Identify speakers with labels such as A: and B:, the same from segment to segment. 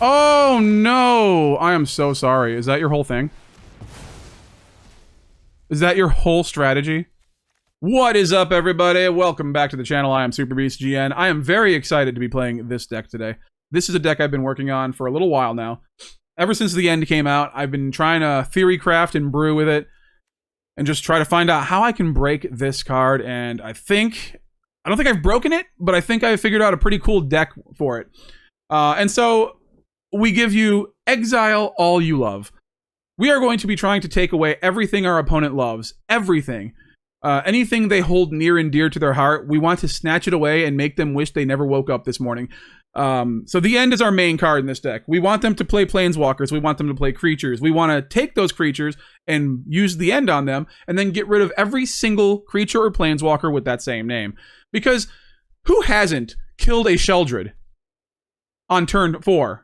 A: Oh, no. I am so sorry. Is that your whole thing? Is that your whole strategy? What is up, everybody? Welcome back to the channel. I am SuperBeastGN. I am very excited to be playing this deck today. This is a deck I've been working on for a little while now. Ever since the end came out, I've been trying to theory craft and brew with it and just try to find out how I can break this card. And I don't think I've broken it, but I think I figured out a pretty cool deck for it. And so we give you Exile All You Love. We are going to be trying to take away everything our opponent loves. Everything. Anything they hold near and dear to their heart, we want to snatch it away and make them wish they never woke up this morning. So the end is our main card in this deck. We want them to play planeswalkers. We want them to play creatures. We want to take those creatures and use the end on them and then get rid of every single creature or planeswalker with that same name. Because who hasn't killed a Sheoldred on turn 4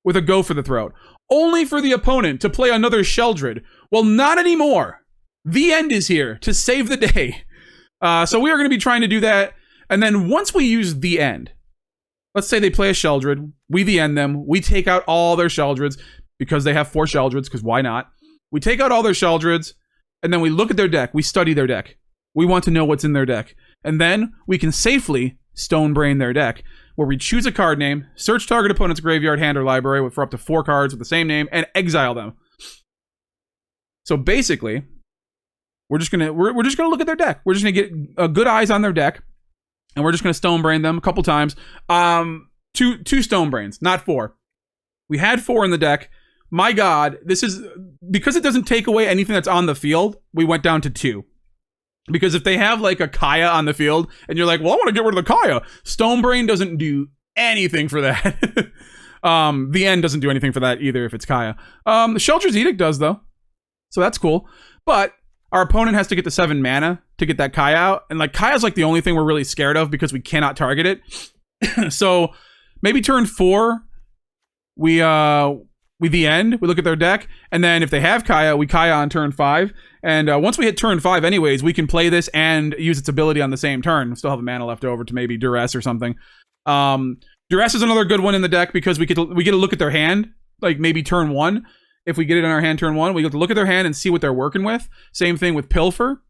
A: with a go for the throat, only for the opponent to play another Sheoldred? Well, not anymore. The end is here to save the day. So we are going to be trying to do that. And then once we use the end, let's say they play a Sheoldred, we the end them, we take out all their Sheoldreds because they have 4 Sheoldreds, because why not? We take out all their Sheoldreds, and then we look at their deck, we study their deck. We want to know what's in their deck. And then we can safely stone brain their deck, where we choose a card name, search target opponent's graveyard, hand, or library for up to 4 cards with the same name, and exile them. So basically, we're just gonna look at their deck. We're just gonna get good eyes on their deck, and we're just gonna stone brain them a couple times. Two stone brains, not 4. We had 4 in the deck. My God, this is because it doesn't take away anything that's on the field. We went down to 2. Because if they have like a Kaya on the field, and you're like, well, I want to get rid of the Kaya, stone brain doesn't do anything for that. The end doesn't do anything for that either if it's Kaya. The Sheoldred's Edict does though, so that's cool. But our opponent has to get the 7 mana to get that Kaya out. And like Kaya's like the only thing we're really scared of because we cannot target it. So maybe turn 4, we the end, we look at their deck. And then if they have Kaya, we Kaya on turn 5. And once we hit turn 5 anyways, we can play this and use its ability on the same turn. We still have a mana left over to maybe Duress or something. Duress is another good one in the deck because we get to look at their hand, like maybe turn 1. If we get it in our hand turn 1, we get to look at their hand and see what they're working with. Same thing with Pilfer,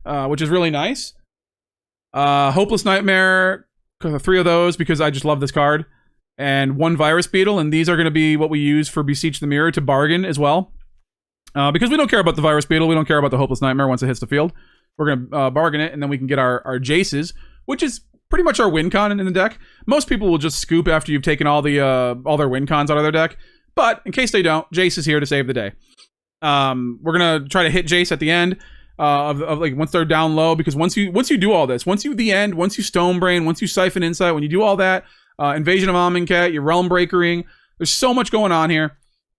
A: which is really nice. Hopeless Nightmare, 3 of those because I just love this card. And 1 Virus Beetle, and these are going to be what we use for Beseech the Mirror to bargain as well. Because we don't care about the Virus Beetle, we don't care about the Hopeless Nightmare once it hits the field. We're going to bargain it, and then we can get our Jaces, which is pretty much our win con in the deck. Most people will just scoop after you've taken all their win cons out of their deck. But in case they don't, Jace is here to save the day. We're going to try to hit Jace at the end of like once they're down low, because once you do all this, once you the end, once you Stone Brain, once you Siphon Insight, when you do all that, Invasion of Amonkhet, your Realm Breakering, there's so much going on here.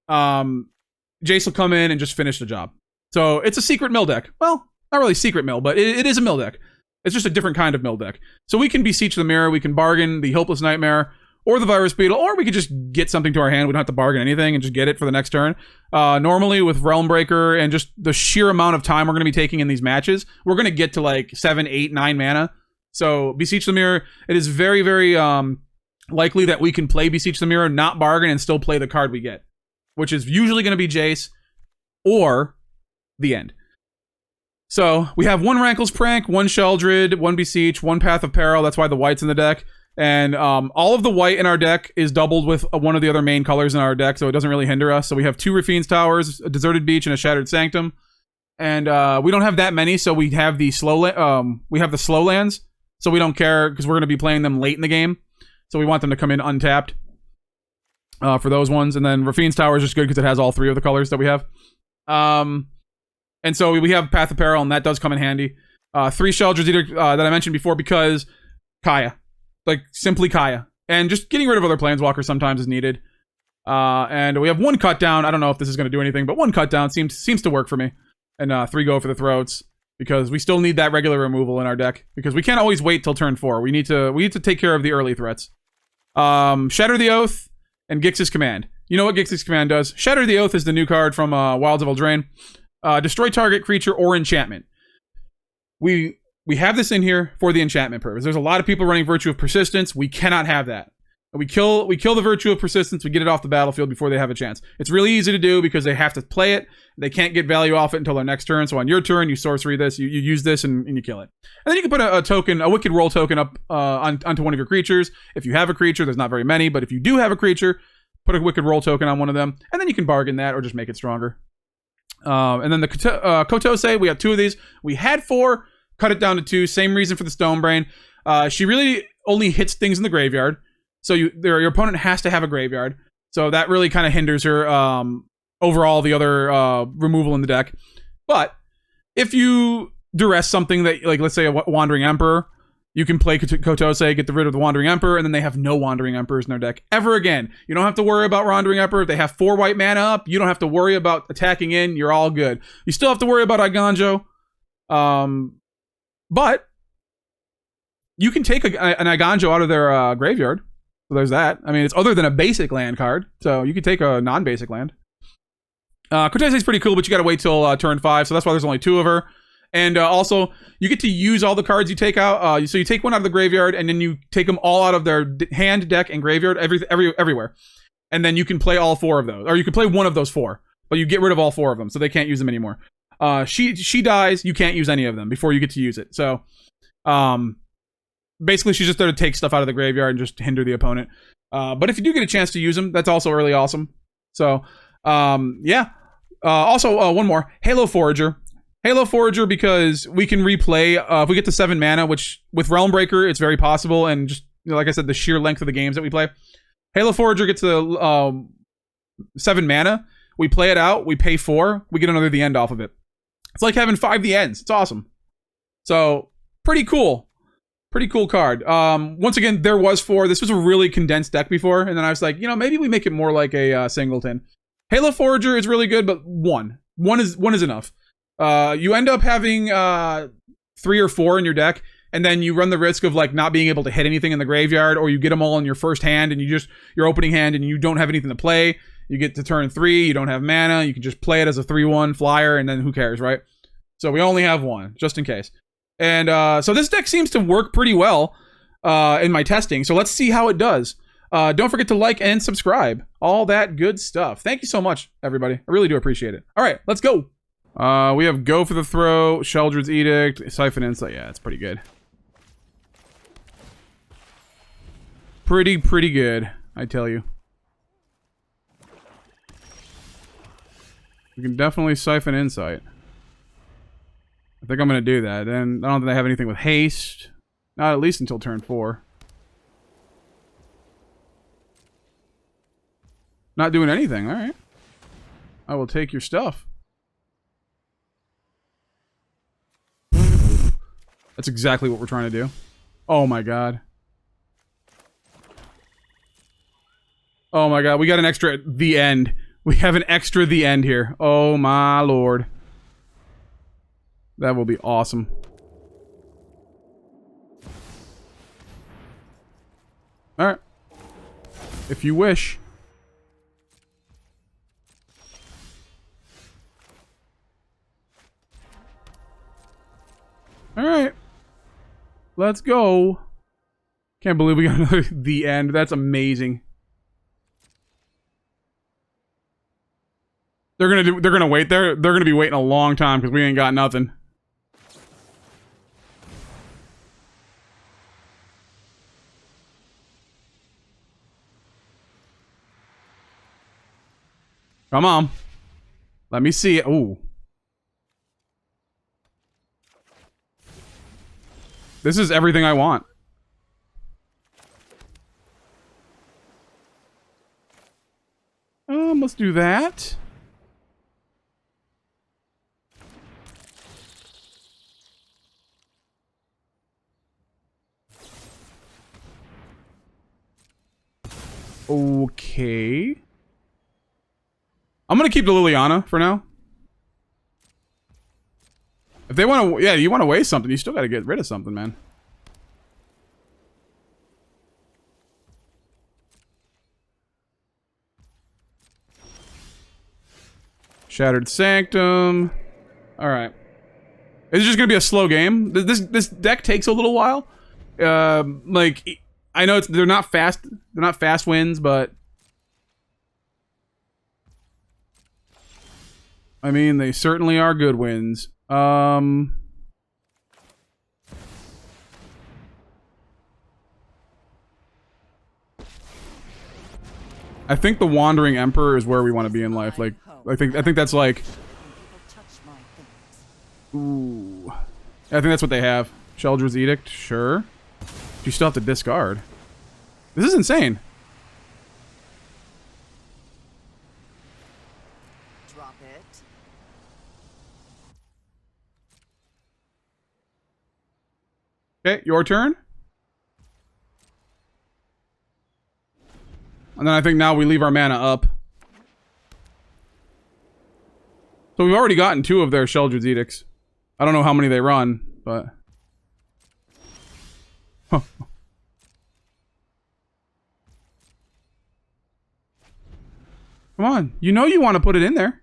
A: Jace will come in and just finish the job. So it's a secret mill deck. Well, not really secret mill, but it is a mill deck. It's just a different kind of mill deck. So we can Beseech the Mirror, we can bargain the Hopeless Nightmare, or the Virus Beetle, or we could just get something to our hand. We don't have to bargain anything and just get it for the next turn. Normally with Realm Breaker and just the sheer amount of time we're going to be taking in these matches, we're going to get to like 7, 8, 9 mana. So Beseech the Mirror, it is very, very likely that we can play Beseech the Mirror, not bargain, and still play the card we get, which is usually going to be Jace or the end. So we have 1 Rankle's Prank, 1 Sheoldred, 1 Beseech, 1 Path of Peril. That's why the white's in the deck. And all of the white in our deck is doubled with one of the other main colors in our deck, so it doesn't really hinder us. So we have 2 Rafine's Towers, a Deserted Beach, and a Shattered Sanctum. And we don't have that many, so we have the slow lands. So we don't care because we're going to be playing them late in the game. So we want them to come in untapped for those ones. And then Rafine's Tower is just good because it has all 3 of the colors that we have. And so we have Path of Peril, and that does come in handy. 3 Sheoldred's Edict that I mentioned before because Kaya. Like, simply Kaya. And just getting rid of other planeswalkers sometimes is needed. And we have 1 Cut Down. I don't know if this is going to do anything, but 1 Cut Down seems to work for me. And 3 Go for the Throats. Because we still need that regular removal in our deck. Because we can't always wait till turn 4. We need to take care of the early threats. Shatter the Oath and Gix's Command. You know what Gix's Command does? Shatter the Oath is the new card from Wilds of Eldraine. Destroy target creature or enchantment. We have this in here for the enchantment purpose. There's a lot of people running Virtue of Persistence. We cannot have that. We kill the Virtue of Persistence. We get it off the battlefield before they have a chance. It's really easy to do because they have to play it. They can't get value off it until their next turn. So on your turn, you sorcery this, you use this, and you kill it. And then you can put a token, a Wicked Roll token up onto one of your creatures. If you have a creature, there's not very many, but if you do have a creature, put a Wicked Roll token on one of them, and then you can bargain that or just make it stronger. And then the Kotose, we have 2 of these. We had 4, cut it down to 2. Same reason for the Stone Brain. She really only hits things in the graveyard. So your opponent has to have a graveyard. So that really kind of hinders her over all the other removal in the deck. But if you duress something that, like, let's say a Wandering Emperor, you can play Kotose, get rid of the Wandering Emperor, and then they have no Wandering Emperors in their deck ever again. You don't have to worry about Wandering Emperor. If they have 4 white mana up, you don't have to worry about attacking in. You're all good. You still have to worry about Iganjo. But you can take an Iganjo out of their graveyard. So there's that. I mean, it's other than a basic land card, so you could take a non-basic land. Kotose is pretty cool, but you gotta wait till turn 5, so that's why there's only 2 of her. And also, you get to use all the cards you take out. So you take one out of the graveyard, and then you take them all out of their hand, deck, and graveyard, everywhere. And then you can play all 4 of those, or you can play one of those 4, but you get rid of all 4 of them, so they can't use them anymore. She dies, you can't use any of them before you get to use it. So, basically, she's just there to take stuff out of the graveyard and just hinder the opponent. But if you do get a chance to use them, that's also really awesome. So, yeah. Also, one more. Halo Forager. Halo Forager, because we can replay, if we get to 7 mana, which with Realm Breaker, it's very possible, and just, like I said, the sheer length of the games that we play. Halo Forager gets to 7 mana. We play it out. We pay 4. We get another The End off of it. It's like having 5 The Ends. It's awesome. So, pretty cool. Pretty cool card. Once again, there was 4. This was a really condensed deck before, and then I was like, maybe we make it more like a singleton. Halo Forager is really good, but 1 is enough. You end up having 3 or 4 in your deck, and then you run the risk of, like, not being able to hit anything in the graveyard, or you get them all in your first hand, and your opening hand, and you don't have anything to play. You get to turn 3, you don't have mana, you can just play it as a 3/1 flyer, and then who cares, right? So we only have 1, just in case. And so this deck seems to work pretty well in my testing. So let's see how it does. Don't forget to like and subscribe. All that good stuff. Thank you so much, everybody. I really do appreciate it. All right, let's go. We have Go for the Throw, Sheoldred's Edict, Siphon Insight. Yeah, it's pretty good. Pretty good, I tell you. We can definitely Siphon Insight. I think I'm going to do that. And I don't think I have anything with haste. Not at least until turn 4. Not doing anything. All right. I will take your stuff. That's exactly what we're trying to do. Oh my god. Oh my god. We got an extra The End. We have an extra The End here. Oh my lord. That will be awesome. Alright. If you wish. Alright. Let's go. Can't believe we got another The End. That's amazing. They're gonna wait there. They're gonna be waiting a long time because we ain't got nothing. Come on. Let me see it. Ooh. This is everything I want. Let's do that. Okay. I'm gonna keep the Liliana for now. If they want to, yeah, you want to waste something, you still got to get rid of something, man. Shattered Sanctum. All right. It's just gonna be a slow game. This deck takes a little while. Like I know they're not fast. They're not fast wins, but I mean they certainly are good wins. I think the Wandering Emperor is where we want to be in life. Like, I think that's like, ooh, I think that's what they have. Sheoldred's Edict, sure. You still have to discard. This is insane.
B: Drop it.
A: Okay, your turn. And then I think now we leave our mana up. So we've already gotten 2 of their Sheoldred's Edicts. I don't know how many they run, but... Huh. Come on. You know you want to put it in there.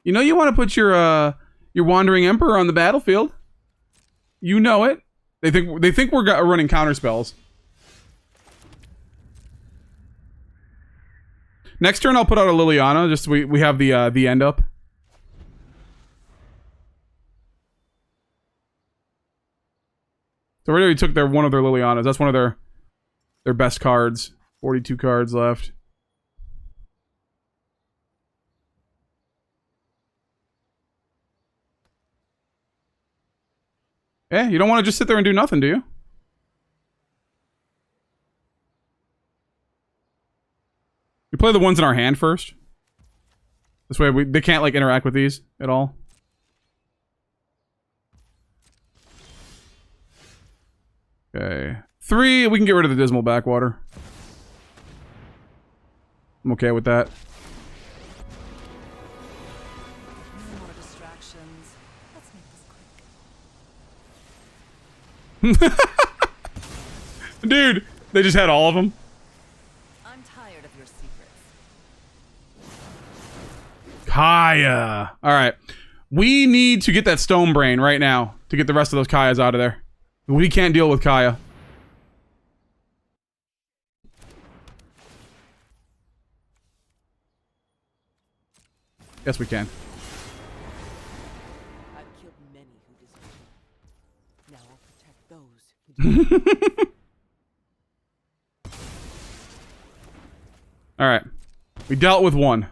A: You know you want to put your Wandering Emperor on the battlefield. You know it. They think we're running counter spells. Next turn, I'll put out a Liliana, just so we have the end up. So we already took one of their Lilianas. That's one of their best cards. 42 cards left. Yeah, you don't want to just sit there and do nothing, do you? We play the ones in our hand first. This way they can't like interact with these at all. Okay. 3, we can get rid of the Dismal Backwater. I'm okay with that.
B: No more distractions. Let's make this quick.
A: Dude, they just had all of them.
B: I'm tired of your secrets.
A: Kaya. Alright. We need to get that Stone Brain right now to get the rest of those Kayas out of there. We can't deal with Kaya. Yes, we can.
B: I've killed many who deserve it. Now I'll protect those who do.
A: Alright. We dealt with 1.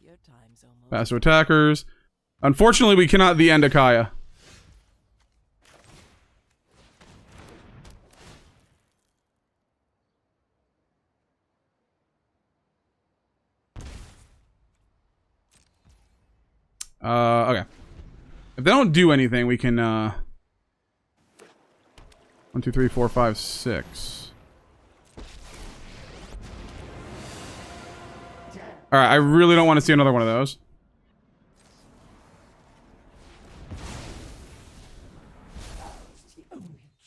B: Your time's almost.
A: Pass to attackers. Unfortunately, we cannot the end of Kaya. Okay. If they don't do anything, we can, 1, 2, 3, 4, 5, 6. Alright, I really don't want to see another one of those.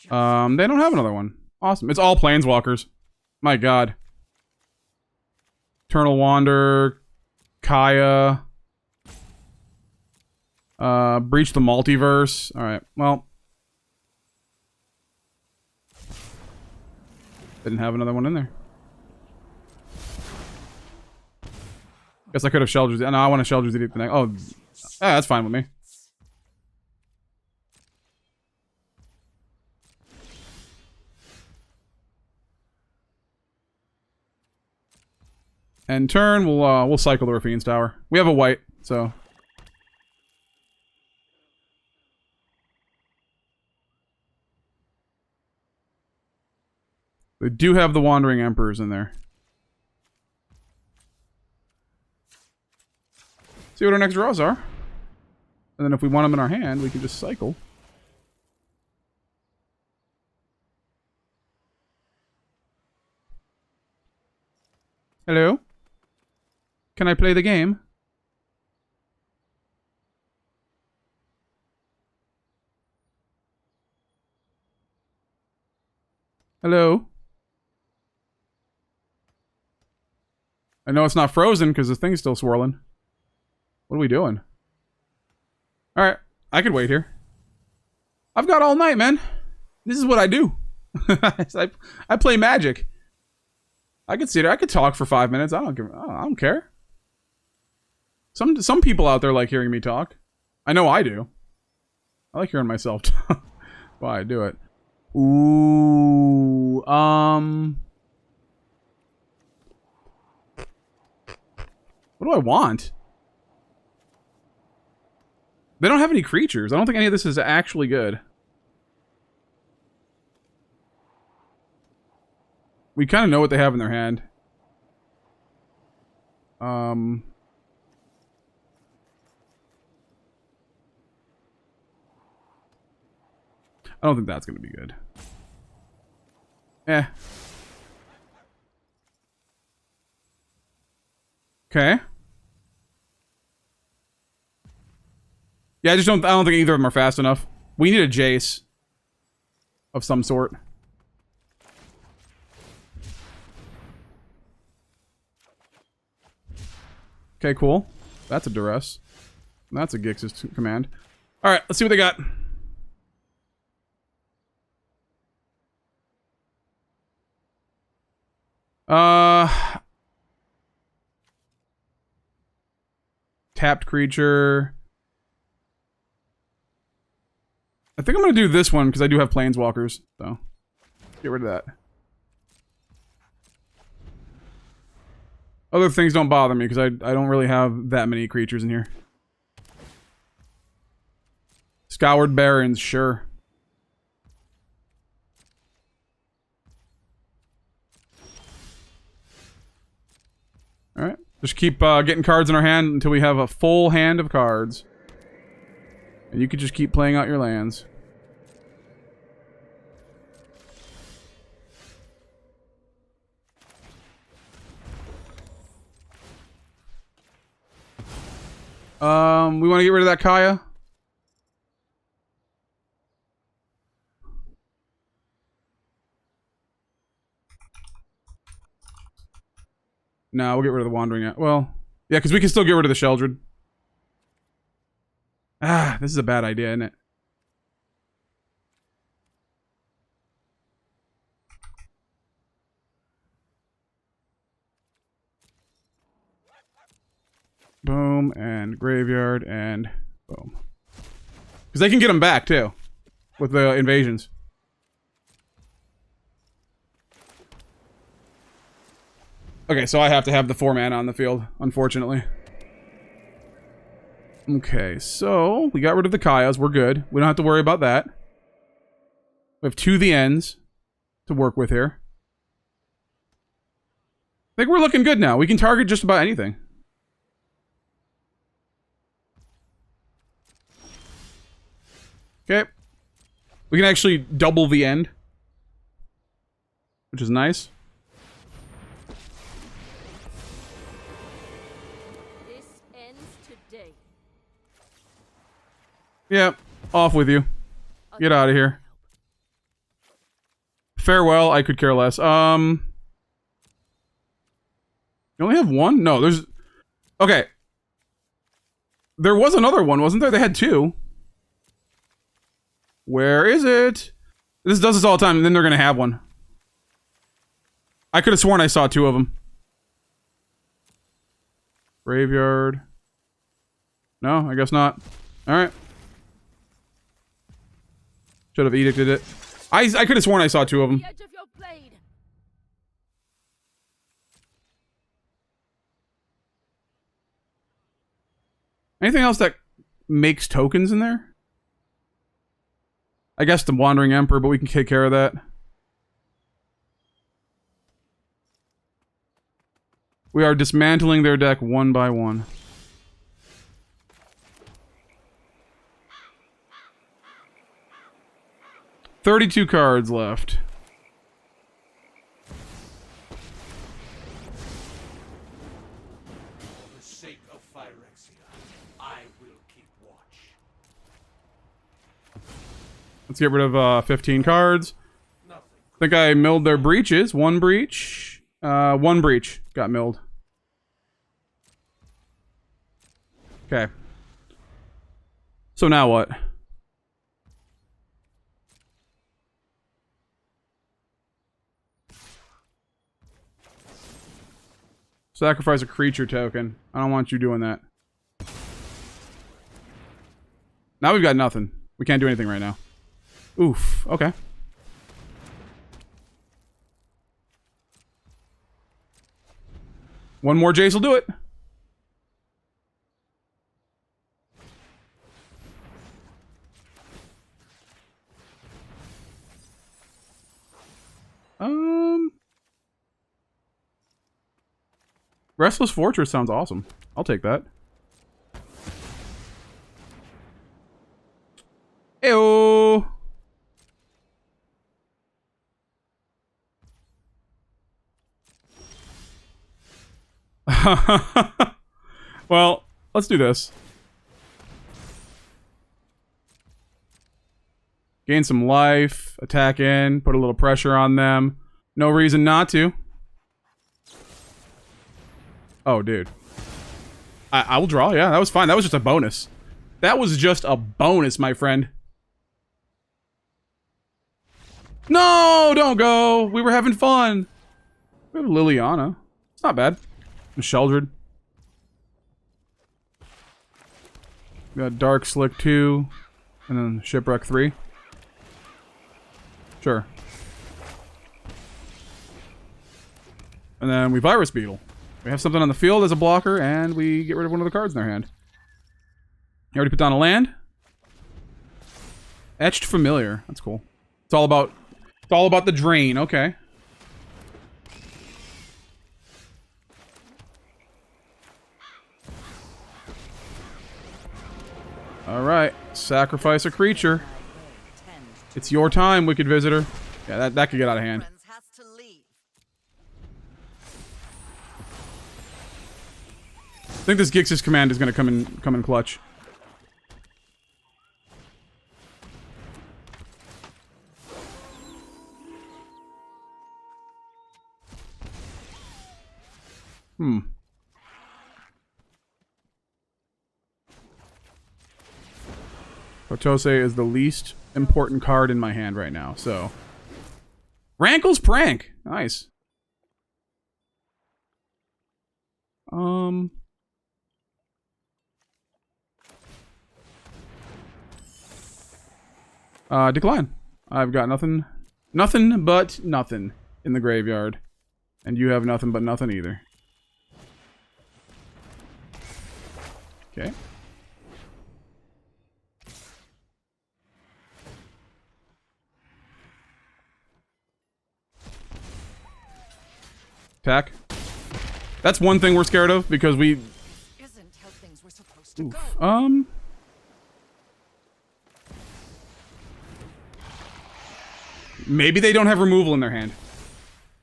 A: They don't have another one. Awesome. It's all Planeswalkers. My god. Eternal Wander, Kaya... Breach the Multiverse. Alright, well. Didn't have another one in there. Guess I could have Sheoldred's. No, I want to Sheoldred's Edict the next. Oh, yeah, that's fine with me. And turn, we'll cycle the Raffine's Tower. We have a white, so... They do have the Wandering Emperors in there. See what our next draws are. And then if we want them in our hand, we can just cycle. Hello? Can I play the game? Hello? I know it's not frozen because the thing's still swirling. What are we doing? Alright, I could wait here. I've got all night, man. This is what I do. I play Magic. I could sit there. I could talk for 5 minutes. I don't care. Some people out there like hearing me talk. I know I do. I like hearing myself talk. Why I do it. Ooh. What do I want? They don't have any creatures. I don't think any of this is actually good. We kind of know what they have in their hand. I don't think that's going to be good. Eh. Okay. Yeah, I don't think either of them are fast enough. We need a Jace of some sort. Okay, cool. That's a duress. That's a Gix's command. Alright, let's see what they got. Tapped creature. I think I'm gonna do this one because I do have planeswalkers, so get rid of that. Other things don't bother me because I don't really have that many creatures in here. Scoured Barrens, sure. Alright. Just keep getting cards in our hand until we have a full hand of cards. And you can just keep playing out your lands. We want to get rid of that Kaya. No, we'll get rid of the Wandering. Well, yeah, because we can still get rid of the Sheoldred. Ah, this is a bad idea, isn't it? Boom, and graveyard, and boom. Because they can get them back, too. With the invasions. Okay, so I have to have the 4-mana on the field, unfortunately. Okay, so we got rid of the Kayas. We're good. We don't have to worry about that. We have 2 the ends to work with here. I think we're looking good now. We can target just about anything. Okay. We can actually double the end. Which is nice.
B: This ends today.
A: Yeah, off with you. Get out of here. Farewell, I could care less. You only have 1? No, there's... Okay. There was another one, wasn't there? They had 2. Where is it? This does this all the time, and then they're gonna have one. I could have sworn I saw 2 of them. Graveyard. No, I guess not. Alright. Should have edicted it. I could have sworn I saw 2 of them.
B: The edge of your blade.
A: Anything else that makes tokens in there? I guess the Wandering Emperor, but we can take care of that. We are dismantling their deck one by one. $32 cards left.
C: For the sake of Phyrexia, I will keep watch.
A: Let's get rid of 15 cards. I think I milled their breaches. 1 breach. 1 breach got milled. Okay. So now what? Sacrifice a creature token. I don't want you doing that. Now we've got nothing. We can't do anything right now. Oof. Okay. One more Jace will do it. Restless Fortress sounds awesome. I'll take that. Ew. Well, let's do this. Gain some life, attack in, put a little pressure on them. No reason not to. Oh, dude. I will draw, yeah, that was fine. That was just a bonus. That was just a bonus, my friend. No, don't go. We were having fun. We have Liliana. It's not bad. Sheoldred. We got Darkslick 2. And then Shipwreck 3. Sure. And then we Virus Beetle. We have something on the field as a blocker, and we get rid of one of the cards in their hand. You already put down a land. Etched Familiar. That's cool. It's all about the drain. Okay. All right. Sacrifice a creature. It's your time, Wicked Visitor. Yeah, that could get out of hand. I think this Gix's command is going to come in clutch. Kotose is the least important card in my hand right now, so... Rankle's Prank! Nice. Decline. I've got nothing but nothing in the graveyard. And you have nothing but nothing either. Okay. Attack. That's one thing we're scared of because we...
B: Isn't how things were supposed to go.
A: Maybe they don't have removal in their hand.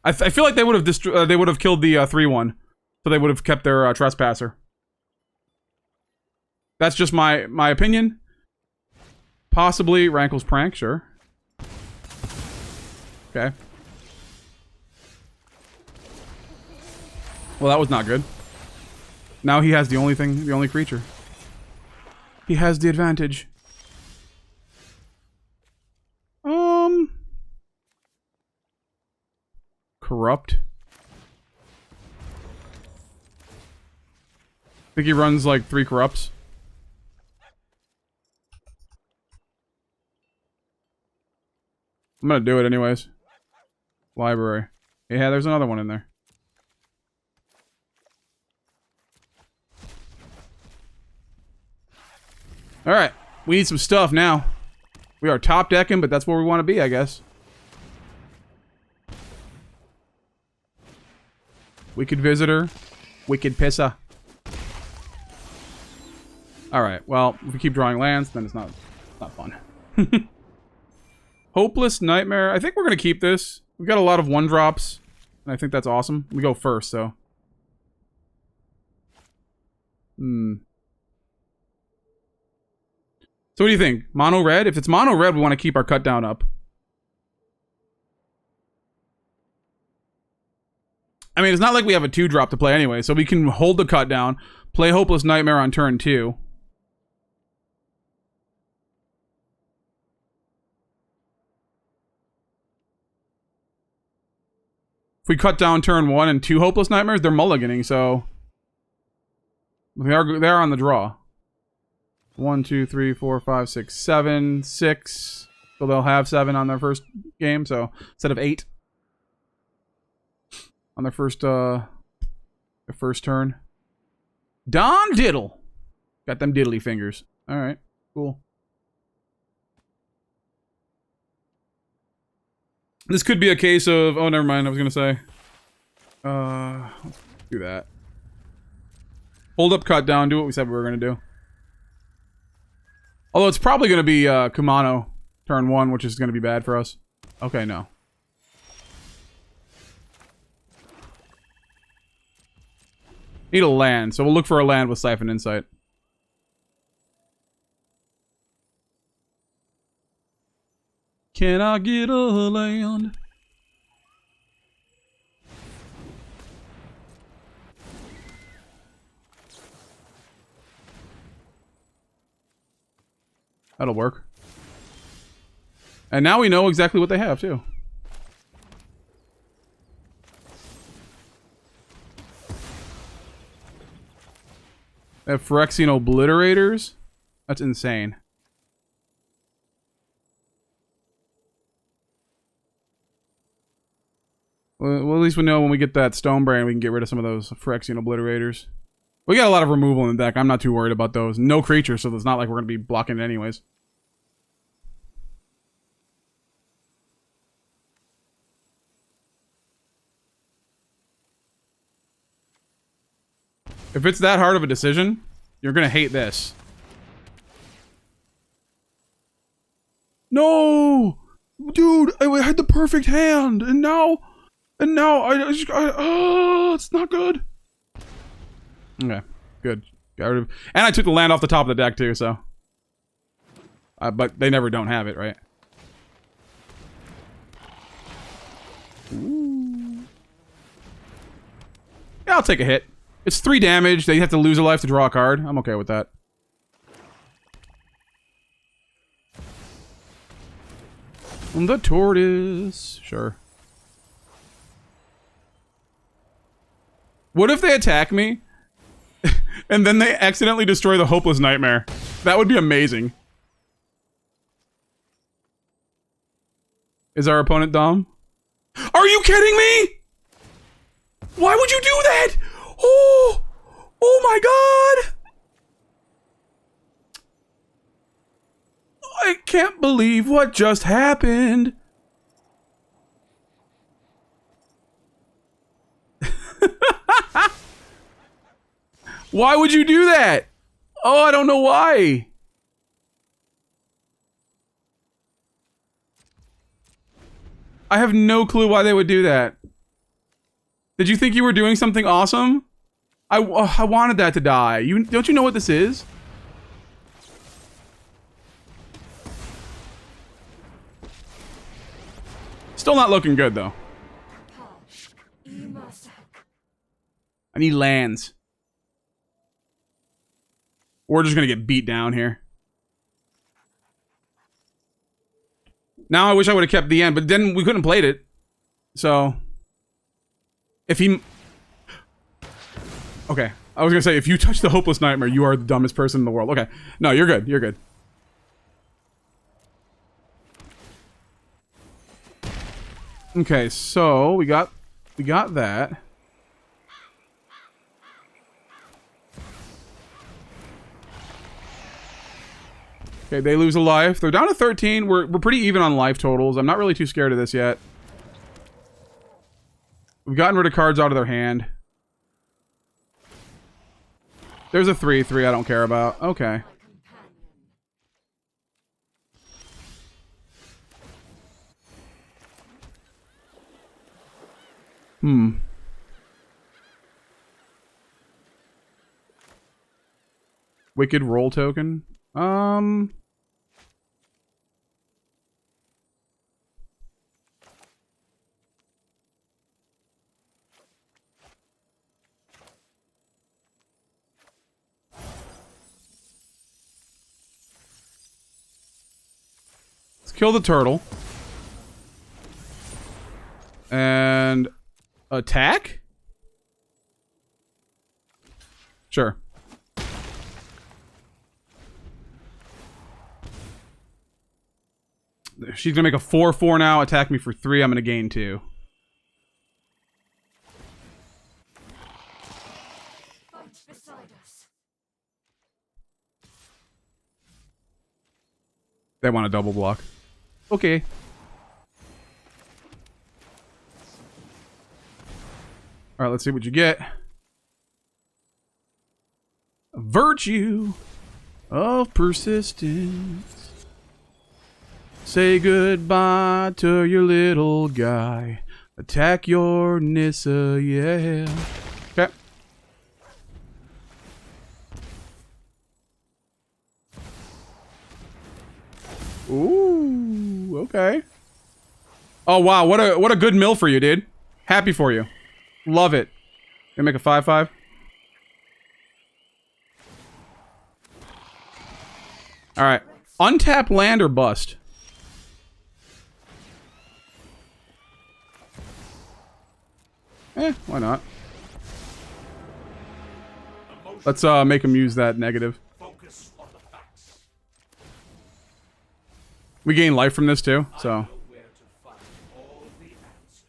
A: I feel like they would have killed the 3/1, so they would have kept their Trespasser. That's just my opinion. Possibly Rankle's Prank, sure. Okay. Well, that was not good. Now he has the only creature. He has the advantage. Corrupt. I think he runs like 3 corrupts. I'm gonna do it anyways. Library. Yeah, there's another one in there. Alright, we need some stuff now. We are top decking, but that's where we want to be, I guess. Wicked Visitor. Wicked Pissa. Alright, well, if we keep drawing lands, then it's not fun. Hopeless Nightmare. I think we're going to keep this. We've got a lot of 1-drops, and I think that's awesome. We go first, so. So what do you think? Mono red? If it's mono red, we want to keep our cut down up. I mean, it's not like we have a 2-drop to play anyway, so we can hold the cut down, play Hopeless Nightmare on turn 2. If we cut down turn 1 and 2 Hopeless Nightmares, they're mulliganing, so they are on the draw. 1, 2, 3, 4, 5, 6, 7, 6. So they'll have 7 on their first game, so instead of 8 on their first turn. Don Diddle. Got them diddly fingers. Alright, cool. This could be a case of... Oh, never mind, I was gonna say. Let's do that. Hold up, cut down, do what we said we were gonna do. Although it's probably gonna be Kumano turn 1, which is gonna be bad for us. Okay, no. Need a land, so we'll look for a land with Siphon Insight. Can I get a land? That'll work. And now we know exactly what they have, too. They have Phyrexian Obliterators? That's insane. Well, at least we know when we get that Stonebrain, we can get rid of some of those Phyrexian Obliterators. We got a lot of removal in the deck. I'm not too worried about those. No creatures, so it's not like we're going to be blocking it anyways. If it's that hard of a decision, you're going to hate this. No! Dude, I had the perfect hand, and now oh, it's not good. Okay, good. Got rid of, and I took the land off the top of the deck too, so. But they never don't have it, right? Ooh. Yeah, I'll take a hit. It's 3 damage. They have to lose a life to draw a card. I'm okay with that. And the tortoise. Sure. What if they attack me and then they accidentally destroy the Hopeless Nightmare? That would be amazing. Is our opponent Dom? Are you kidding me? Why would you do that? Oh! Oh my god! I can't believe what just happened. Why would you do that? Oh, I don't know why. I have no clue why they would do that. Did you think you were doing something awesome? I wanted that to die. Don't you know what this is? Still not looking good, though. I need lands. We're just gonna get beat down here. Now I wish I would have kept the end, but then we couldn't have played it. So... If he... Okay. I was gonna say, if you touch the Hopeless Nightmare, you are the dumbest person in the world. Okay. No, you're good. You're good. Okay, so we got that. Okay, they lose a life. They're down to 13. We're pretty even on life totals. I'm not really too scared of this yet. We've gotten rid of cards out of their hand. There's a 3/3 I don't care about. Okay. Wicked roll token. Let's kill the turtle. And Attack? Sure. She's gonna make a 4/4 now, attack me for 3, I'm gonna gain 2.
D: Fight beside us.
A: They want a double block. Okay. Alright, let's see what you get. Virtue of persistence. Say goodbye to your little guy. Attack your Nissa, yeah. Okay. Ooh, okay. Oh wow, what a good mill for you, dude. Happy for you. Love it. Gonna make a 5/5. Alright. Untap land or bust? Why not? Let's make him use that negative.
C: Focus on the facts.
A: We gain life from this too, so.
C: Where to find all the answers.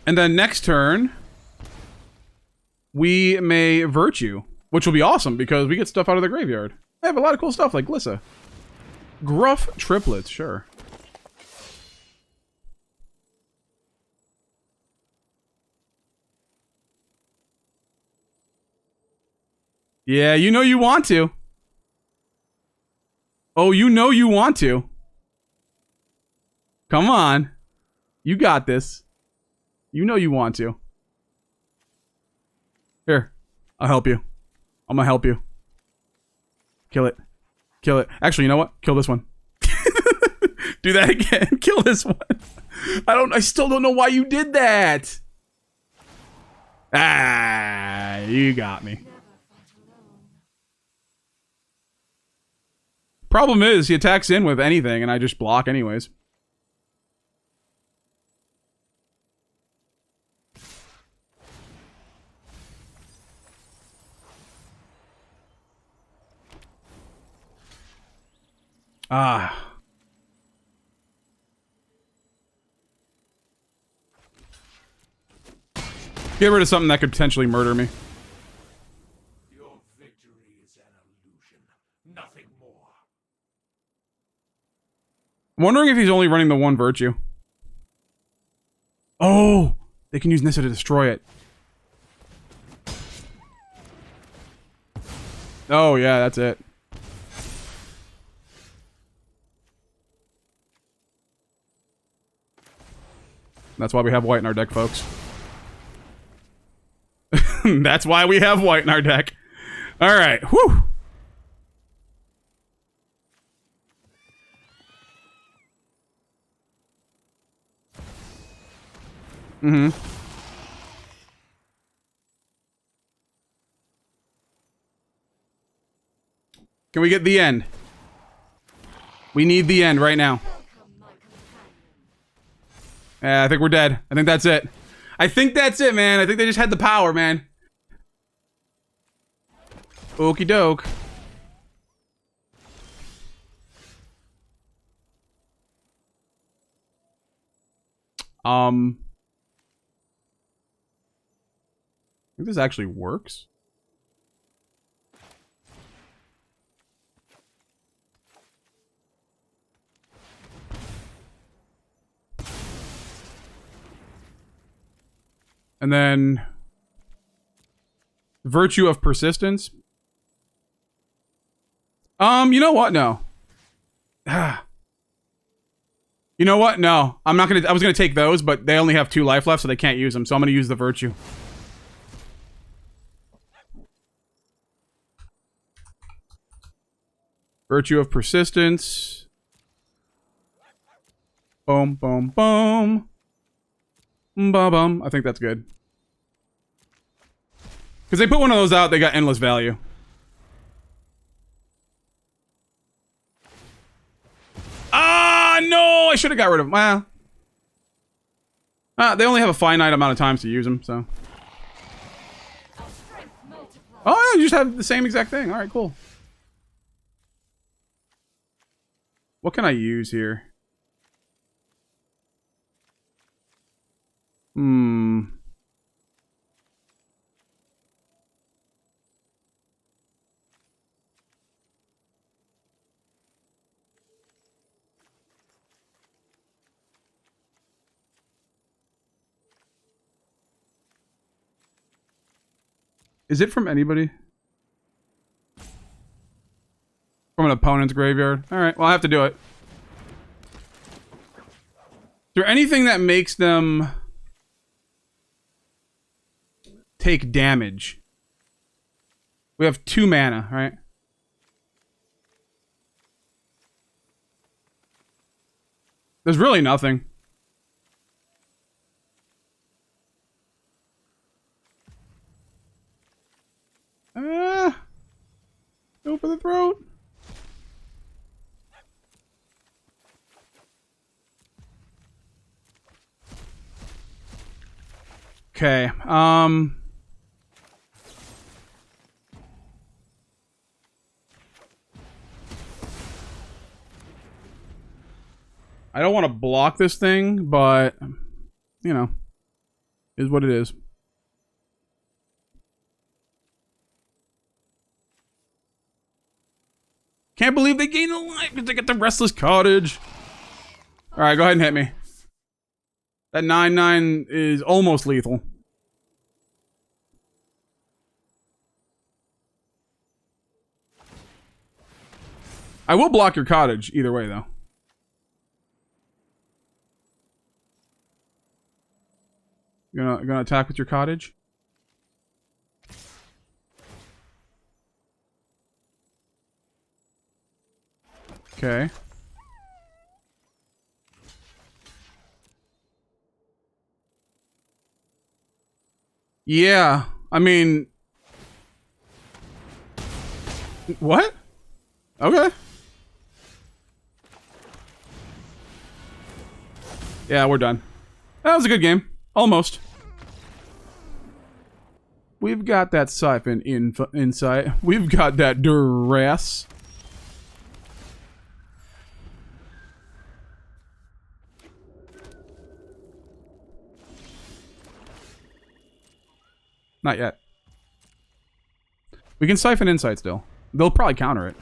A: And then next turn, we may Virtue, which will be awesome because we get stuff out of the graveyard. I have a lot of cool stuff like Glissa. Gruff triplets, sure. Yeah, you know you want to. Oh, you know you want to. Come on. You got this. You know you want to. Here. I'll help you. I'm gonna help you. Kill it. Kill it. Actually, you know what? Kill this one. Do that again. Kill this one. I still don't know why you did that. Ah, you got me. Problem is, he attacks in with anything, and I just block anyways. Ah. Get rid of something that could potentially murder me.
C: Your victory is an illusion. Nothing more.
A: I'm wondering if he's only running the one Virtue. Oh! They can use Nissa to destroy it. Oh, yeah, that's it. That's why we have white in our deck, folks. That's why we have white in our deck. Alright, whew! Mm-hmm. Can we get the end? We need the end right now. I think we're dead. I think that's it. I think that's it, man. I think they just had the power, man. Okie doke. I think this actually works. And then Virtue of Persistence. You know what? No. You know what? No. I'm not gonna I was gonna take those, but they only have 2 life left, so they can't use them, so I'm gonna use the Virtue. Virtue of Persistence. Boom, boom, boom. Ba-bum. I think that's good. Because they put one of those out, they got endless value. Ah, no! I should have got rid of them. Well. They only have a finite amount of times to use them, so.
D: Our strength multiplies.
A: Oh, you just have the same exact thing. All right, cool. What can I use here? Is it from anybody? From an opponent's graveyard? Alright, well I have to do it. Is there anything that makes them take damage? We have 2 mana, right? There's really nothing. Go for the throat. Okay, I don't want to block this thing, but, you know, is what it is. Can't believe they gained a life because they get the Restless Cottage. Alright, go ahead and hit me. That 9/9 is almost lethal. I will block your cottage either way, though. You're gonna attack with your cottage? Okay. Yeah, I mean... What? Okay. Yeah, we're done. That was a good game. Almost. We've got that Siphon Insight. We've got that Duress. Not yet. We can Siphon Insight still. They'll probably counter it.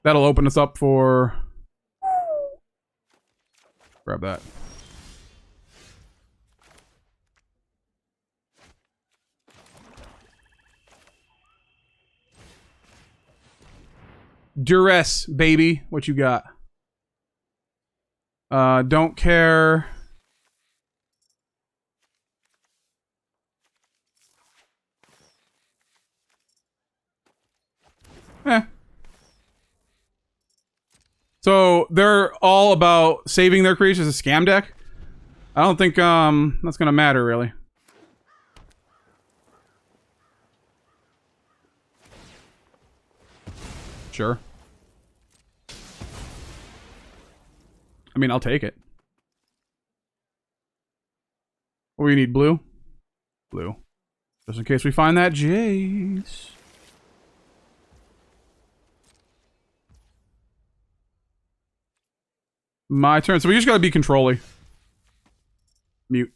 A: That'll open us up for... Grab that. Duress, baby. What you got? Don't care. So they're all about saving their creatures as a scam deck. I don't think that's gonna matter really. Sure. I mean, I'll take it. Or you need blue? Blue. Just in case we find that Jace. My turn. So we just gotta be controlling. Mute.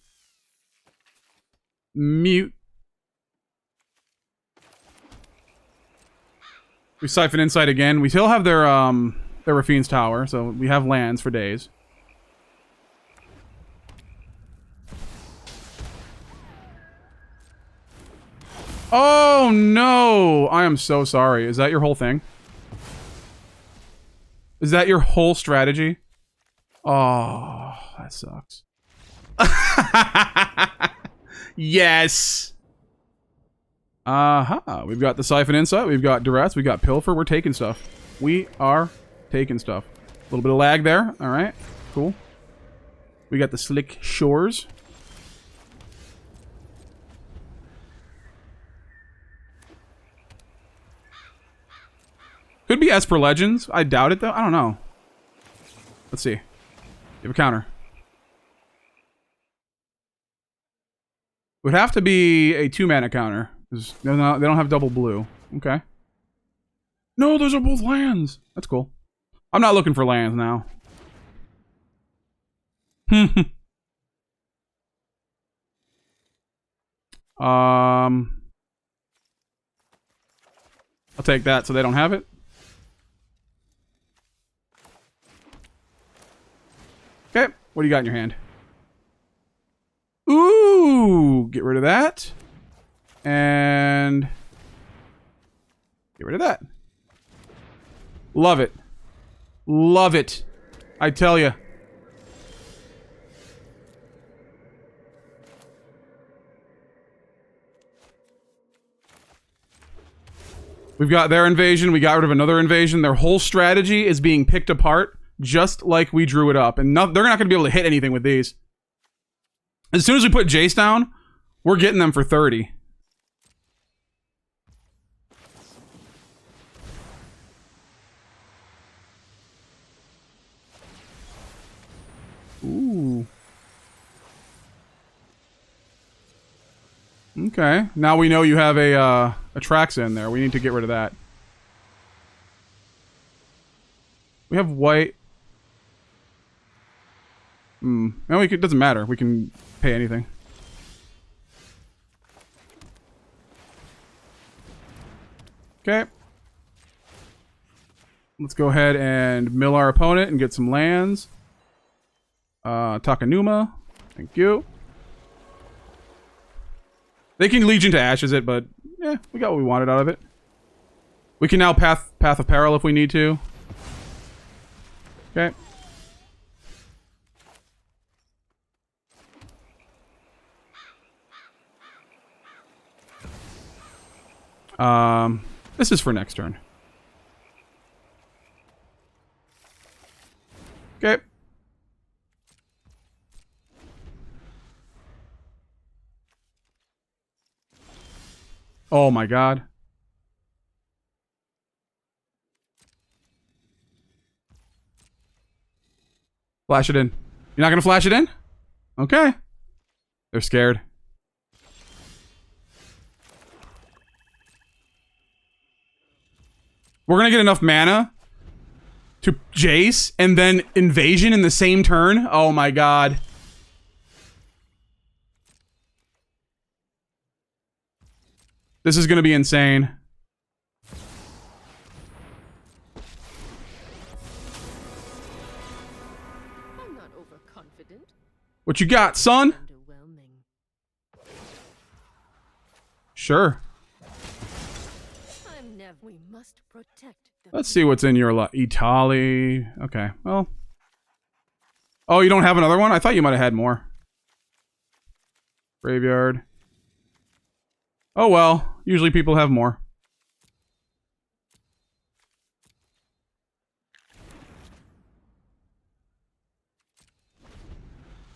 A: Mute. We Siphon Insight again. We still have their Rafine's Tower, so we have lands for days. Oh no! I am so sorry. Is that your whole thing? Is that your whole strategy? Oh, that sucks. Yes! We've got the Siphon Insight, we've got Duress, we've got Pilfer, we're taking stuff. We are taking stuff. A little bit of lag there, alright, cool. We got the Slick Shores. Could be Esper Legends, I doubt it though, I don't know. Let's see. You have a counter. Would have to be a 2-mana counter. 'Cause they don't have double blue. Okay. No, those are both lands. That's cool. I'm not looking for lands now. I'll take that so they don't have it. Okay, what do you got in your hand? Ooh, get rid of that. And get rid of that. Love it. Love it. I tell you. We've got their invasion. We got rid of another invasion. Their whole strategy is being picked apart just like we drew it up. And they're not going to be able to hit anything with these. As soon as we put Jace down, we're getting them for 30. Ooh. Okay. Now we know you have a Traxa in there. We need to get rid of that. We have white. No, it doesn't matter. We can pay anything. Okay. Let's go ahead and mill our opponent and get some lands. Takenuma. Thank you. They can Legion to Ashes it, but yeah, we got what we wanted out of it. We can now Path of Peril if we need to. Okay. This is for next turn. Okay. Oh my god. Flash it in. You're not gonna flash it in? Okay. They're scared. We're gonna get enough mana to Jace and then Invasion in the same turn? Oh my god. This is gonna be insane.
B: I'm not overconfident.
A: What you got, son?
B: Underwhelming.
A: Sure.
B: I'm never. We must protect the
A: Let's see what's in your Italy. Okay, well. Oh, you don't have another one? I thought you might have had more. Graveyard. Oh well, usually people have more.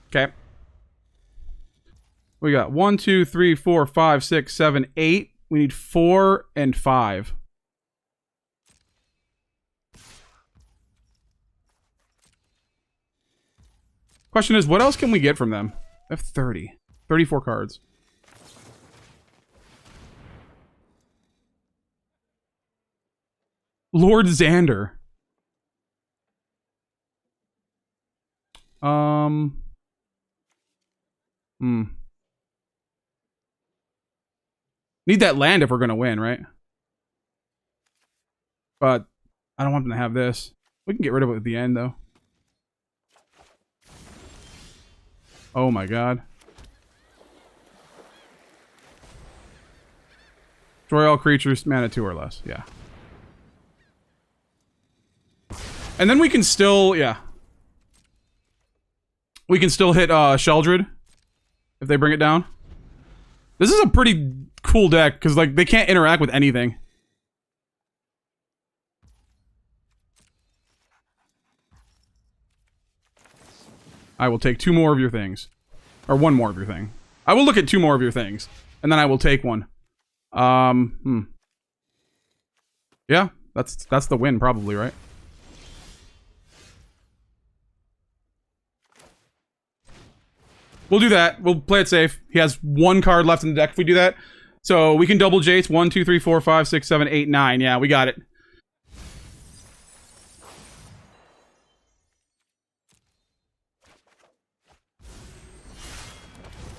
A: Okay. We got 1, 2, 3, 4, 5, 6, 7, 8. We need 4 and 5. Question is, what else can we get from them? I have 30. 34 cards. Lord Xander. Need that land if we're gonna win, right? But I don't want them to have this. We can get rid of it at the end, though. Oh my god. Destroy all creatures, mana 2 or less. Yeah. And then we can still, yeah. We can still hit Sheoldred if they bring it down. This is a pretty cool deck, because like they can't interact with anything. I will take 2 more of your things. Or 1 more of your thing. I will look at 2 more of your things. And then I will take 1. Yeah, that's the win probably, right? We'll do that. We'll play it safe. He has 1 card left in the deck if we do that. So we can double Jace. 1, 2, 3, 4, 5, 6, 7, 8, 9. Yeah, we got it.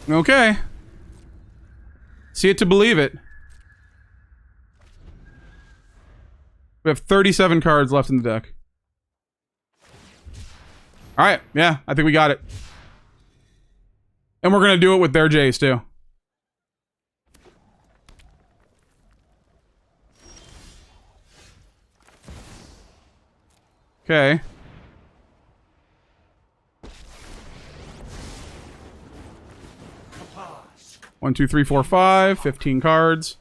A: Okay. See it to believe it. We have 37 cards left in the deck. Alright, yeah, I think we got it. And we're gonna do it with their Jace, too. Okay.
C: Kapaz.
A: 1, 2, 3, 4, 5. 15 cards.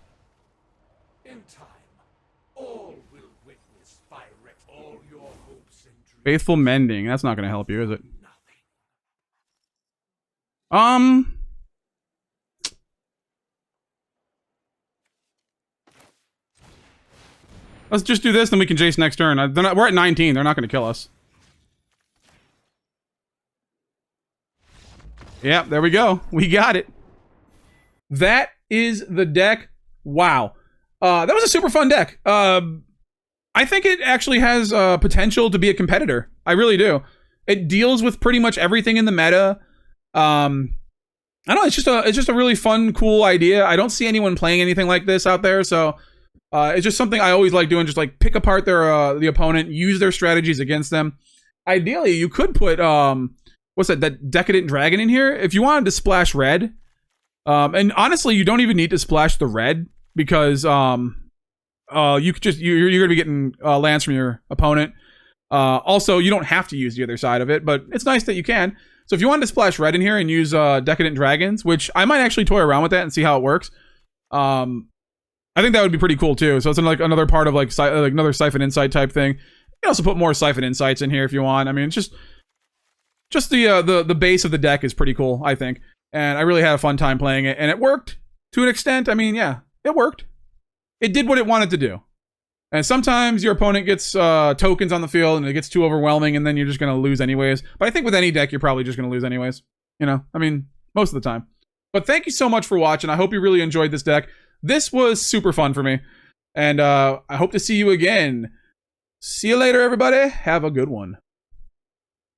C: In time, all will witness Phyrex. All your hopes and dreams.
A: Faithful Mending. That's not gonna help you, is it?
C: Nothing.
A: Let's just do this, then we can Jace next turn. We're at 19. They're not going to kill us. Yep, there we go. We got it. That is the deck. Wow. That was a super fun deck. I think it actually has potential to be a competitor. I really do. It deals with pretty much everything in the meta. I don't know. It's just a really fun, cool idea. I don't see anyone playing anything like this out there, so it's just something I always like doing. Just like pick apart the opponent, use their strategies against them. Ideally, you could put what's that Decadent Dragon in here if you wanted to splash red. And honestly, you don't even need to splash the red because you could just you're gonna be getting lands from your opponent. Also, you don't have to use the other side of it, but it's nice that you can. So if you wanted to splash red in here and use Decadent Dragons, which I might actually toy around with that and see how it works. I think that would be pretty cool too. So it's like another part of like another Siphon Insight type thing. You can also put more Siphon Insights in here if you want. I mean, it's just the base of the deck is pretty cool, I think. And I really had a fun time playing it, and it worked to an extent. I mean, yeah, it worked. It did what it wanted to do. And sometimes your opponent gets tokens on the field and it gets too overwhelming, and then you're just going to lose anyways. But I think with any deck, you're probably just going to lose anyways. You know, I mean, most of the time. But thank you so much for watching. I hope you really enjoyed this deck. This was super fun for me. And I hope to see you again. See you later, everybody. Have a good one.